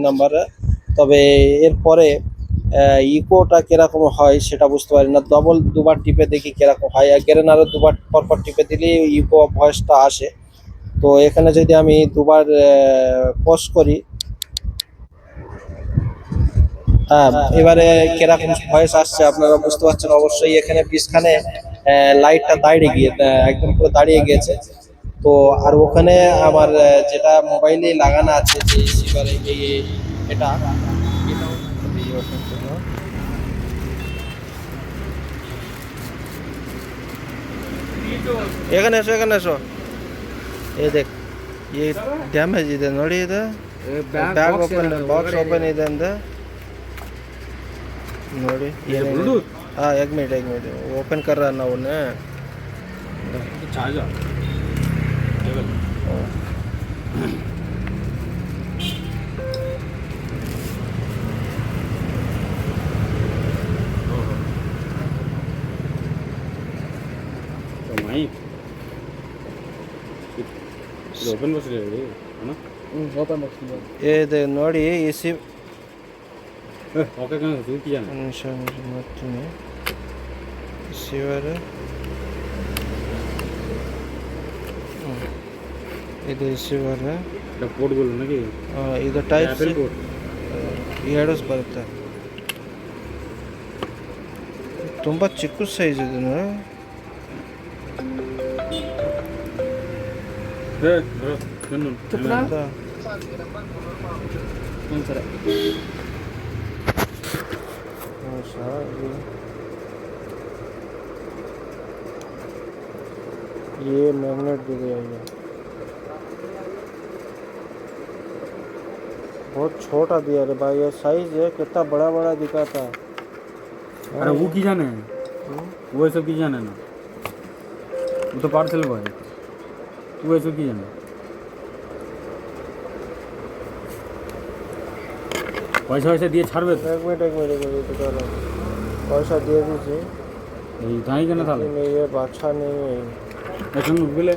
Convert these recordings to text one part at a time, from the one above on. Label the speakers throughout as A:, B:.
A: নাম্বারে। তবে এরপরে ইকোটা কিরকম হয় সেটা বুঝতে পারি না। দুবার টিপে দেখি কিরকম হয়, আর গেরেনারও দুবার পরপর টিপে দিলেই ইকো ভয়েসটা আসে। তো এখানে যদি আমি দুবার পজ করি, হ্যাঁ, এবারে কিরকম ভয়েস আসছে আপনারা বুঝতে পারছেন অবশ্যই। এখানে পিছখানে লাইটটা দাঁড়িয়ে গিয়ে একদম পুরো দাঁড়িয়ে গিয়েছে। তো আর ওখানে আমার যেটা মোবাইলে লাগানো আছে যে রিসিভারে এটা এটাও এই ওপেন করলাম। এখানে এসো, এখানে এসো। এই দেখ, ये डैमेज ಇದೆ ನೋಡಿ, ಇದು ಬ್ಯಾಗ್ ಓಪನ್, ಬಾಕ್ಸ್ ಓಪನ್ ಇದೆ ಅಂದ ನೋಡಿ। हाँ, एक मिनट ओपन कर रहा ना उन्हें
B: ಓಪನ್ ಬಾಕ್ಸ್ ಓಪನ್ ಬಾಕ್ಸ್
A: ಇದು ನೋಡಿ ಇಸಿ
B: ಓಕೆ
A: ನಿಮಿಷ ಮಾಡ್ತೀನಿ। ರಿಸೀವರ್ ಇದು ರಿಸೀವರ್
B: ಪೋರ್ಟ್ಗಳು ನನಗೆ
A: ಇದು ಟೈಪ್
B: ಆಪಲ್ ಪೋರ್ಟ್
A: ಎರಡು ಬರುತ್ತೆ, ತುಂಬ ಚಿಕ್ಕ ಸೈಜ್ ಇದನ್ನು। ये मैग्नेट भी गया है, बहुत छोटा दिया रे भाई। ये साइज है कितना बड़ा बड़ा दिखाता है।
B: अरे वो की जाने वो सब की जाने ना, वो तो पार्सल बॉय, वो सब की जाने पैसा वैसा দিয়ে ছাড়বে তো।
A: एक मिनट तो कर पैसा दे दीजिए।
B: এই তাই কেন তাহলে
A: नहीं, ये अच्छा नहीं है।
B: এখন বলে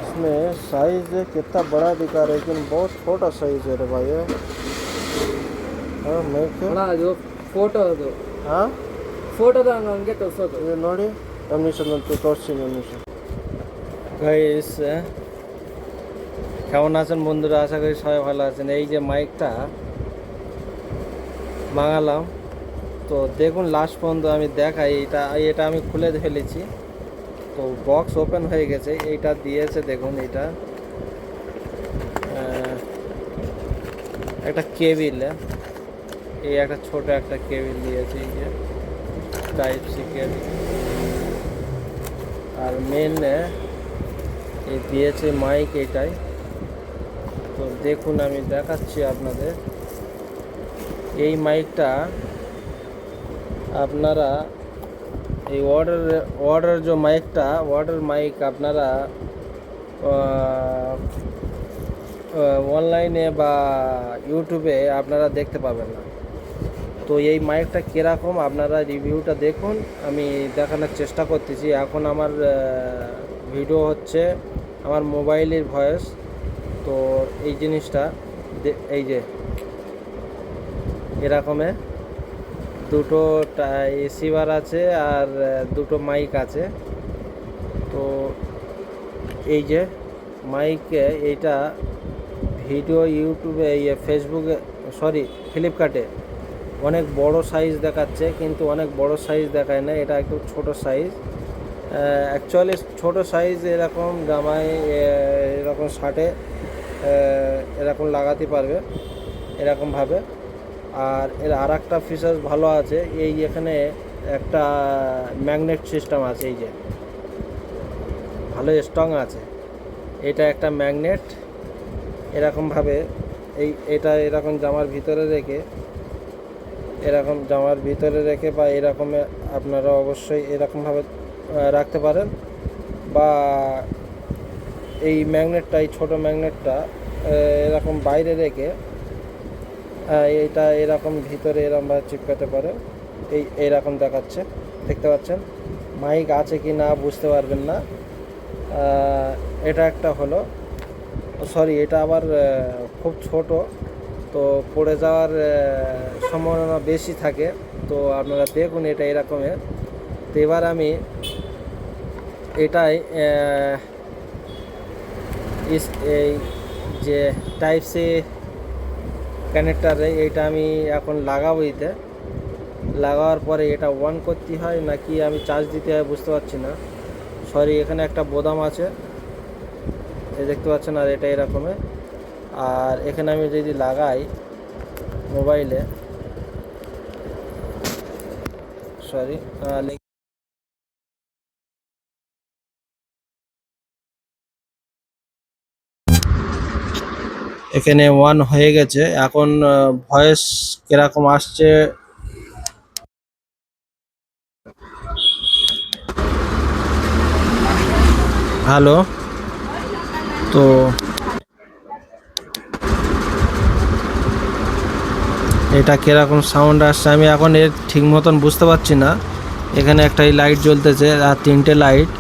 A: इसमें साइज कितना बड़ा दिखा रहा है, लेकिन बहुत छोटा साइज है रे भाई। हाँ, मैं क्या
C: ಅದು ಫೋಟೋ ಅದು
A: हाँ
C: ಫೋಟೋದ ಹಂಗೆ ತೋರಿಸೋದು
A: ये ನೋಡಿ ನಿಮಿಷ ನಾನು ತೋರಿಸ್ತೀನಿ ನಿಮಿಷ। গাইস, কেমন আছেন বন্ধুরা? আশা করি সবাই ভালো আছেন। এই যে মাইকটা মাঙালাম, তো দেখুন লাস্ট পর্যন্ত আমি দেখাই। এটা আমি খুলে ফেলেছি, তো বক্স ওপেন হয়ে গেছে। এইটা দিয়েছে দেখুন, এটা একটা কেবিল, এই একটা ছোট একটা কেবিল দিয়েছে, এই যে টাইপ সি কেবিল। আর মেন এই দিয়েছে মাইক এটাই। তো দেখুন আমি দেখাচ্ছি আপনাদের। এই মাইকটা আপনারা এই অর্ডার যে মাইকটা অর্ডার মাইক আপনারা অনলাইনে বা ইউটিউবে আপনারা দেখতে পাবেন না। তো এই মাইকটা কীরকম আপনারা রিভিউটা দেখুন, আমি দেখানোর চেষ্টা করতেছি। এখন আমার ভিডিও হচ্ছে আমার মোবাইলের ভয়েস। তো এই জিনিসটা এই যে এরকমে দুটো রিসিভার আছে আর দুটো মাইক আছে। তো এই যে মাইকে এইটা ভিডিও ইউটিউবে ফেসবুকে ফ্লিপকার্টে অনেক বড় সাইজ দেখাচ্ছে, কিন্তু অনেক বড় সাইজ দেখায় না, এটা একটু ছোট সাইজ। অ্যাকচুয়ালি ছোট সাইজ এরকম জামায় এরকম শার্টে এরকম লাগাতে পারবে এরকমভাবে। আর এর আর একটা ফিচার্স ভালো আছে, এই এখানে একটা ম্যাগনেট সিস্টেম আছে, এই যে ভালো স্ট্রং আছে। এটা একটা ম্যাগনেট এরকমভাবে এটা এরকম জামার ভিতরে রেখে বা এরকম আপনারা অবশ্যই এরকমভাবে রাখতে পারেন। বা এই ম্যাগনেটটা, এই ছোটো ম্যাগনেটটা এরকম বাইরে রেখে এটা এরকম ভিতরে এরকমভাবে চিপকাতে পারে। এইরকম দেখাচ্ছে, দেখতে পাচ্ছেন। মাইক আছে কি না বুঝতে পারবেন না, এটা একটা হলো, সরি এটা আবার খুব ছোট, তো পড়ে যাওয়ার সম্ভাবনা বেশি থাকে। তো আপনারা দেখুন এটা এরকমের। তো এবার আমি এটাই এই যে টাইপ সি কানেক্টারে এইটা আমি এখন লাগাবো। এতে লাগাবার পরে এটা অন করতে হয় নাকি আমি চার্জ দিতে হয় বুঝতে পারছি না। সরি, এখানে একটা বোতাম আছে, এই দেখতে পাচ্ছেন, আর এটা এরকমের। আর এখানে আমি যদি লাগাই মোবাইলে, সরি, এখানে ওয়ান হয়ে গেছে। এখন ভয়েস কিরকম আসছে, হ্যালো, তো এটা কিরকম সাউন্ড আসছে আমি এখন এর ঠিক মতন বুঝতে পারছি না। এখানে একটাই লাইট জ্বলতেছে আর তিনটে লাইট।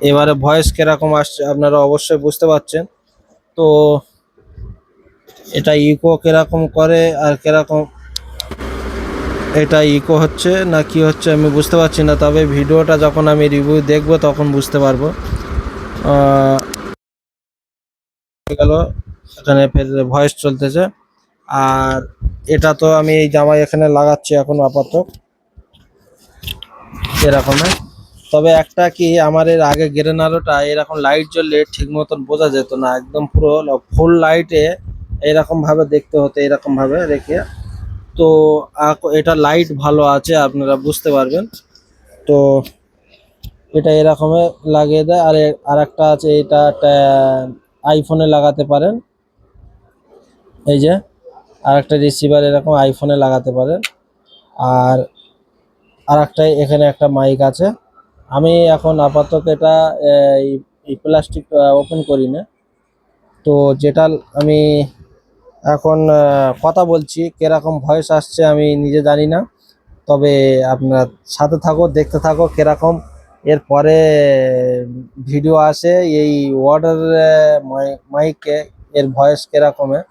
A: এবারে ভয়েস কিরকম আসছে আপনারা অবশ্যই বুঝতে পারছেন। তো এটা ইকো কিরকম করে আর কিরকম এটা ইকো হচ্ছে না কি হচ্ছে আমি বুঝতে পারছি না, তবে ভিডিওটা যখন আমি রিভিউ দেখব তখন বুঝতে পারবো। গেল এখানে ফের ভয়েস চলতেছে। আর এটা তো আমি এই জামাই এখানে লাগাচ্ছি এখন আপাতত এরকমের। তবে একটা কি, আমার এর আগে গ্রেনারোটা এরকম লাইট জ্বললে ঠিক মতন বোঝা যেত না, একদম পুরো ফুল লাইটে এরকম ভাবে দেখতে হতো, এরকম ভাবে রেখে। তো এটা লাইট ভালো আছে, আপনারা বুঝতে পারবেন। তো এটা এরকমের লাগিয়ে দেয়। আর একটা আছে, এটা আইফোনে লাগাতে পারেন, এই যে আর একটা রিসিভার এরকম আইফোনে লাগাতে পারেন। আর একটা এখানে একটা মাইক আছে। আমি এখন আপাতত এটা এই প্লাস্টিক ওপেন করি না। তো যেটা আমি এখন কথা বলছি কিরকম ভয়েস আসছে আমি নিজে জানি না, তবে আপনার সাথে থাকো, দেখতে থাকো কিরকম এরপরে ভিডিও আসে এই ওয়াটার মাইকে, এর ভয়েস কিরকমের।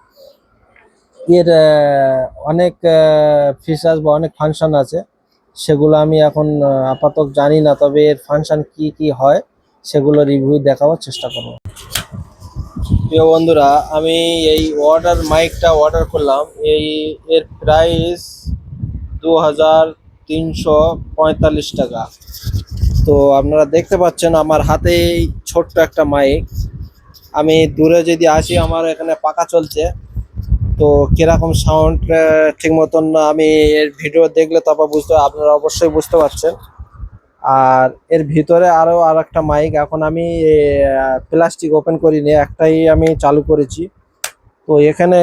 A: এর অনেক ফিচার্স বা অনেক ফাংশন আছে, সেগুলো আমি এখন আপাতত জানি না, তবে এর ফাংশন কি কি হয় সেগুলো রিভিউ দেখাবার চেষ্টা করব। প্রিয় বন্ধুরা, আমি এই মাইকটা অর্ডার করলাম, এর প্রাইস 2345 টাকা। তো আপনারা দেখতে পাচ্ছেন আমার হাতে এই ছোট্ট একটা মাইক। আমি দূরে যদি আসি, আমার এখানে পাখা চলছে, তো কিরকম সাউন্ড ঠিক মতন আমি এর ভিডিও দেখলে তারপর আপনারা অবশ্যই বুঝতে পারছেন। আর এর ভিতরে আর একটা মাইক এখন আমি প্লাস্টিক ওপেন করিনি, একটাই আমি চালু করেছি। তো এখানে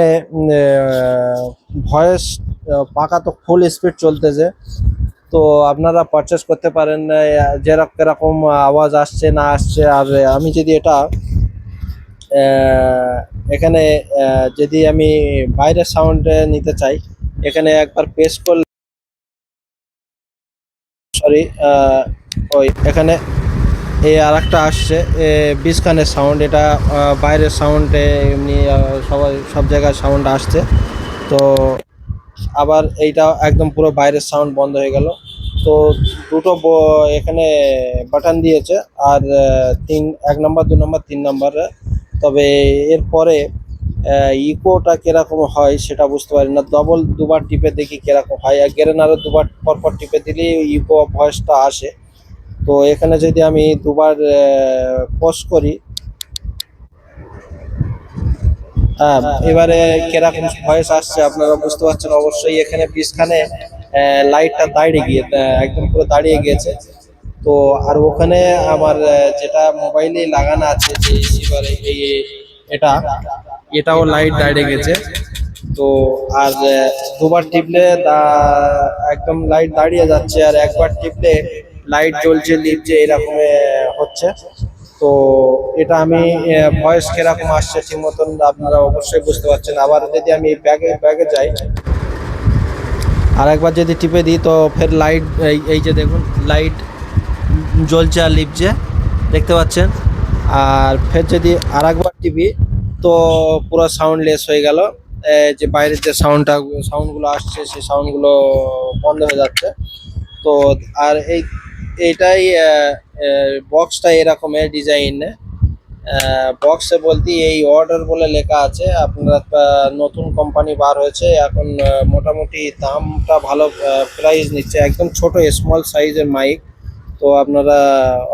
A: ভয়েস পাকা তো ফুল স্পিড চলতেছে। তো আপনারা পারচেস করতে পারেন যেরকম আওয়াজ আসছে না আসছে। আর আমি যদি এটা এখানে যদি আমি বাইরের সাউন্ড নিতে চাই, এখানে একবার প্রেস করলে, সরি, ওই এখানে এই আর একটা আসছে 20 খানের সাউন্ড। এটা বাইরের সাউন্ডে এমনি সব জায়গায় সাউন্ড আসছে। তো আবার এইটা একদম পুরো বাইরের সাউন্ড বন্ধ হয়ে গেল। তো দুটো এখানে বাটন দিয়েছে, আর 1 নম্বর 2 নম্বর 3 নম্বর। তবে এরপরে ইকোটা কিরকম হয় সেটা বুঝতে পারি না, দুবার টিপে দেখি কিরকম হয়। আর গ্রেনারও দুবার পরপর টিপে দিলে ইকো ভয়েসটা আসে। তো এখানে যদি আমি দুবার পোস্ট করি, হ্যাঁ, এবারে কিরকম ভয়েস আসছে আপনারা বুঝতে পারছেন অবশ্যই। এখানে 20 খানে লাইটটা দাঁড়িয়ে গিয়ে একদম পুরো দাঁড়িয়ে গিয়েছে। তো আর ওখানে আমার যেটা মোবাইলে লাগানো আছে যে রিসিভারে এটাও লাইট দাঁড়িয়ে গেছে। তো আর দুবার টিপলে একদম লাইট দাঁড়িয়ে যাচ্ছে, আর একবার টিপলে লাইট জ্বলছে লিপছে এরকম হচ্ছে। তো এটা আমি ভয়েস কিরকম আসছে ঠিক মতন আপনারা অবশ্যই বুঝতে পারছেন। আবার যদি আমি ব্যাগে যাই, আর একবার যদি টিপে দিই তো ফের লাইট, এই যে দেখুন লাইট জ্বলছে আর লিপছে, দেখতে পাচ্ছেন। আর ফের যদি আর একবার টিপি তো পুরো সাউন্ডলেস হয়ে গেল, যে বাইরের যে সাউন্ডগুলো আসছে সেই সাউন্ডগুলো বন্ধ হয়ে যাচ্ছে। তো আর এইটাই বক্সটা এরকমের ডিজাইন, বক্সে বলতে এই অর্ডার বলে লেখা আছে। আপনারা নতুন কোম্পানি বার হয়েছে এখন, মোটামুটি দামটা ভালো প্রাইস নিচ্ছে, একদম ছোট স্মল সাইজের মাইক। তো আপনারা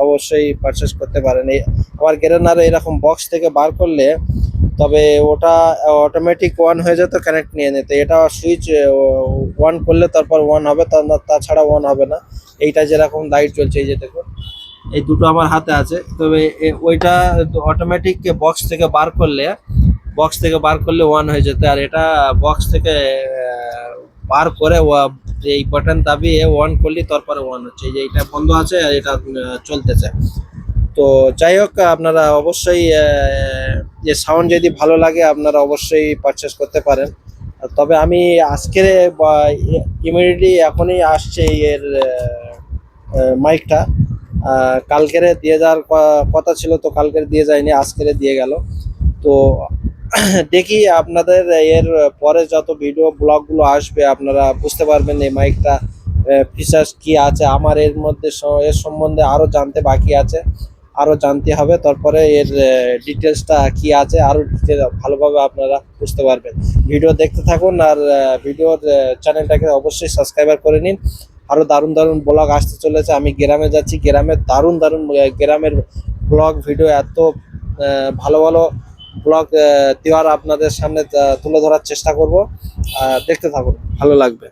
A: অবশ্যই পারচেস করতে পারেন। এই আমার গেরেনারে এরকম বক্স থেকে বার করলে তবে ওটা অটোমেটিক অন হয়ে যেত, কানেক্ট নিয়ে নিত। এটা সুইচ অন করলে তারপর অন হবে, তাছাড়া অন হবে না। এইটা যেরকম লাইট জ্বলছে, এই যে দেখুন এই দুটো আমার হাতে আছে, তবে ওইটা অটোমেটিক বক্স থেকে বার করলে অন হয়ে যেত। আর এটা বক্স থেকে বার করে এই বাটন দাবিয়ে অন করলে তারপরে অন হচ্ছে। এই যে এটা বন্ধ আছে আর এটা চলতেছে। তো যাই হোক, আপনারা অবশ্যই যে সাউন্ড যদি ভালো লাগে আপনারা অবশ্যই পারচেস করতে পারেন। তবে আমি আজকের ইমিডিয়েটলি এখনই আসছে এর মাইকটা, কালকের দিয়ে যাওয়ার কথা ছিল, তো কালকের দিয়ে যায়নি, আজকের দিয়ে গেল। তো দেখি আপনাদের এর পরে যত ভিডিও ব্লগগুলো আসবে আপনারা বুঝতে পারবেন এই মাইকটা ফিচার্স কি আছে। আমার এর মধ্যে এর সম্বন্ধে আরো জানতে বাকি আছে, আরো জানতে হবে, তারপরে এর ডিটেলসটা কি আছে আরো ভালোভাবে আপনারা বুঝতে পারবেন। ভিডিও দেখতে থাকুন আর ভিডিওর চ্যানেলটাকে অবশ্যই সাবস্ক্রাইবার করে নিন। আরো দারুণ দারুণ ব্লগ আসতে চলেছে। আমি গ্রামে যাচ্ছি, গ্রামের দারুণ দারুণ গ্রামের ব্লগ ভিডিও, এত ভালো ভালো ব্লগ দেওয়ার আপনাদের সামনে তুলে ধরার চেষ্টা করব। দেখতে থাকুন, ভালো লাগবে।